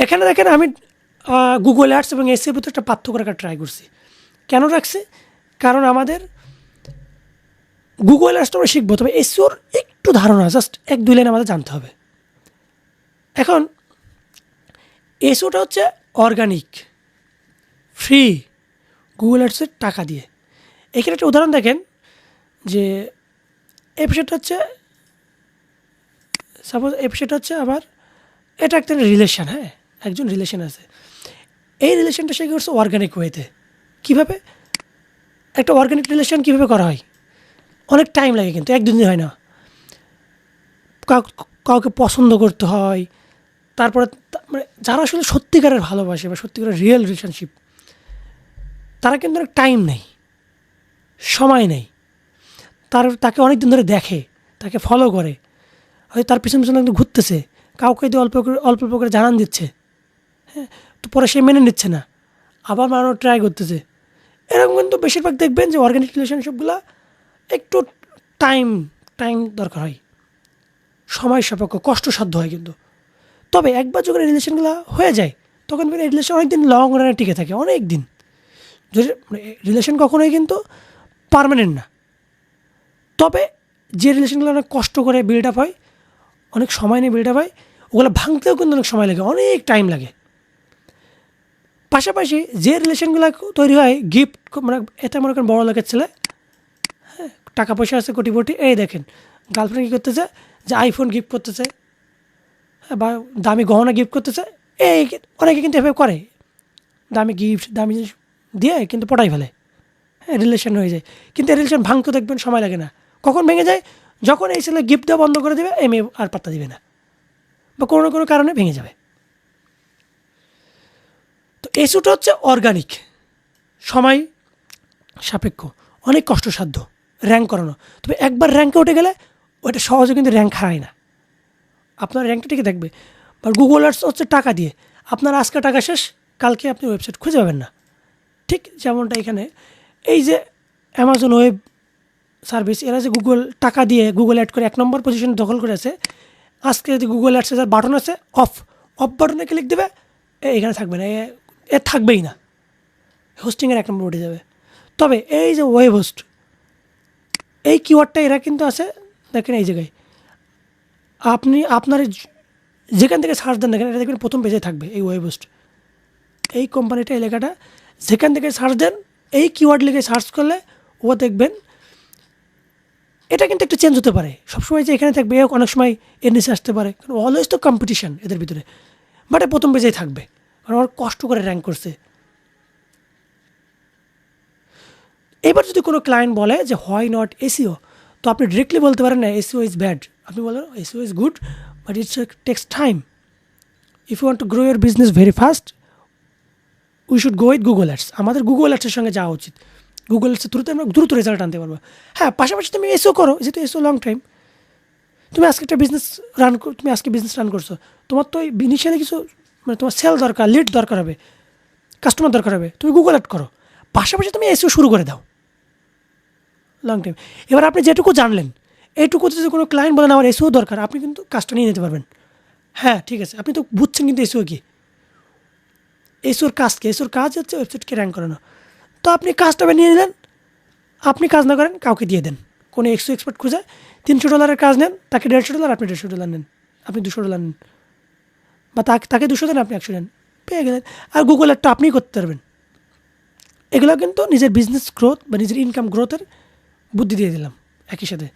এখানে দেখেন আমি গুগল অ্যাডস এবং এসইওর ভিতরে একটা পার্থক্য রাখার ট্রাই করছি। কেন রাখছি? কারণ আমাদের গুগল অ্যাডস আমরা শিখবো, তবে এসইওর একটু ধারণা জাস্ট 1-2 লাইন আমাদের জানতে হবে। এখন এসইওটা হচ্ছে অর্গানিক, ফ্রি, গুগল অ্যাডসের টাকা দিয়ে। এখানে একটা উদাহরণ দেখেন যে এপিসোডটা হচ্ছে, সাপোজ এপিসোডটা হচ্ছে আবার এটা একটা রিলেশন, হ্যাঁ, একজন রিলেশন আছে। এই রিলেশনটা সে করছে অর্গানিক ওয়েতে। কীভাবে একটা অর্গানিক রিলেশন কীভাবে করা হয়? অনেক টাইম লাগে, কিন্তু 1-2 দিন হয় না। কাউকে পছন্দ করতে হয়, তারপরে মানে যারা আসলে সত্যিকারের ভালোবাসে বা সত্যিকারের রিয়েল রিলেশনশিপ, তারা কিন্তু অনেক টাইম নেই, সময় নেই। তাকে অনেক দিন ধরে দেখে, তাকে ফলো করে, হয়তো তার পিছনে পিছনে একটু ঘুরতেছে, কাউকে দিয়ে অল্প অল্প করে জানান দিচ্ছে, হ্যাঁ, তো পরে সে মেনে নিচ্ছে না, আবার মানানোর ট্রাই করতেছে। এরকম কিন্তু বেশিরভাগ দেখবেন যে অর্গানিক রিলেশনশিপগুলো একটু টাইম টাইম দরকার হয়, সময় সাপেক্ষ, কষ্টসাধ্য হয় কিন্তু। তবে একবার যখন এই রিলেশনগুলো হয়ে যায়, তখন এই রিলেশন অনেক দিন লং রানে টিকে থাকে, অনেক দিন। যদি রিলেশন কখনোই কিন্তু পার্মানেন্ট না। তবে যে রিলেশনগুলো অনেক কষ্ট করে বিল্ড আপ হয়, অনেক সময় নিয়ে বিল্ড আপ হয়, ওগুলো ভাঙতেও কিন্তু অনেক সময় লাগে, অনেক টাইম লাগে। পাশাপাশি যে রিলেশনগুলো তৈরি হয় গিফট, মানে এটা মনে করেন বড় লোকের ছেলে, হ্যাঁ, টাকা পয়সা আছে কোটিপটি, এই দেখেন গার্লফ্রেন্ড কী করতেছে, যে আইফোন গিফট করতেছে, হ্যাঁ, বা দামি গহনা গিফট করতেছে। এই অনেকে কিন্তু এভাবে করে, দামি গিফট দামি জিনিস দিয়ে কিন্তু পটাই ফেলে, হ্যাঁ, রিলেশন হয়ে যায়। কিন্তু এই রিলেশন ভাঙতে দেখবেন সময় লাগে না। কখন ভেঙে যায়? যখন এই ছেলে গিফট দেওয়া বন্ধ করে দেবে, এই মেয়ে আর পাত্তা দিবে না, বা কোনো না কোনো কারণে ভেঙে যাবে। তো এসইওটা হচ্ছে অর্গানিক, সময় সাপেক্ষ, অনেক কষ্টসাধ্য র্যাঙ্ক করানো। তবে একবার র্যাঙ্কে উঠে গেলে ওইটা সহজে কিন্তু র্যাঙ্ক হারায় না, আপনার র্যাঙ্কটা টিকে থাকবে। বা গুগল অ্যাডস হচ্ছে টাকা দিয়ে, আপনার আজকে টাকা শেষ, কালকে আপনি ওয়েবসাইট খুঁজে পাবেন না। ঠিক যেমনটা এখানে এই যে অ্যামাজন ওয়েব সার্ভিস, এরা যে গুগল টাকা দিয়ে গুগল অ্যাড করে 1 নম্বর পজিশন দখল করে আছে, আজকে যদি গুগল অ্যাডসে যার বাটন আছে অফ, অফ বাটনে ক্লিক দেবে, এখানে থাকবে না, এ থাকবেই না, হোস্টিংয়ের 1 নম্বর উঠে যাবে। তবে এই যে ওয়েব হোস্ট, এই কিওয়ার্ডটা এরা কিন্তু আছে, দেখেন এই জায়গায় আপনি আপনার যেখান থেকে সার্চ দেন দেখেন, এটা দেখবেন প্রথম পেজে থাকবে এই ওয়েব হোস্ট, এই কোম্পানিটা, এই লেখাটা যেখান থেকে সার্চ দেন, এই কিওয়ার্ড লিখে সার্চ করলে ও দেখবেন। এটা কিন্তু একটু চেঞ্জ হতে পারে, সবসময় যে এখানে থাকবে অনেক সময় এর নিচে আসতে পারে, কারণ অলওয়েজ তো কম্পিটিশান এদের ভিতরে। বাট প্রথম পেজেই থাকবে, কারণ ওরা কষ্ট করে র্যাঙ্ক করছে। এবার যদি কোনো ক্লায়েন্ট বলে যে হোয়াই নট এসইও, তো আপনি ডিরেক্টলি বলতে পারেন না এসইও ইজ ব্যাড, আপনি বলেন SEO is good, but it's takes time. If you want to grow your business very fast, we should go with Google ads. আমাদের গুগল অ্যাডসের সঙ্গে যাওয়া উচিত, গুগল অ্যাডসের থ্রুতে আমরা দ্রুত রেজাল্ট আনতে পারবো। হ্যাঁ, পাশাপাশি তুমি এসও করো, যেহেতু এসও লং টাইম। তুমি আজকে একটা বিজনেস তুমি আজকে বিজনেস রান করছো, তোমার তো ইনিশিয়ালি কিছু মানে তোমার সেল দরকার, লিড দরকার হবে, কাস্টমার দরকার হবে, তুমি গুগল অ্যাড করো, পাশাপাশি তুমি এসও শুরু করে দাও লং টাইম। এবার আপনি যেটুকু জানলেন, এইটুকু যদি কোনো ক্লায়েন্ট বলেন আমার এসও দরকার, আপনি কিন্তু কাজটা নিয়ে নিতে পারবেন। হ্যাঁ, ঠিক আছে, আপনি তো বুঝছেন কিন্তু এসও কি, এসওর কাজ কি, এসওর কাজ হচ্ছে ওয়েবসাইটকে র্যাঙ্ক করানো। তো আপনি কাজটা নিয়ে নিলেন, আপনি কাজ না করেন কাউকে দিয়ে দেন, কোনো এক্সপার্ট খুঁজে $300 কাজ নেন, তাকে $150, আপনি $150 নেন, আপনি $200 নেন, বা তাকে 200 দেন, আপনি 100 নেন, পেয়ে গেলেন। আর গুগল একটা আপনিই করতে পারবেন। এগুলো কিন্তু নিজের বিজনেস গ্রোথ বা নিজের ইনকাম গ্রোথের বুদ্ধি দিয়ে দিলাম একই সাথে।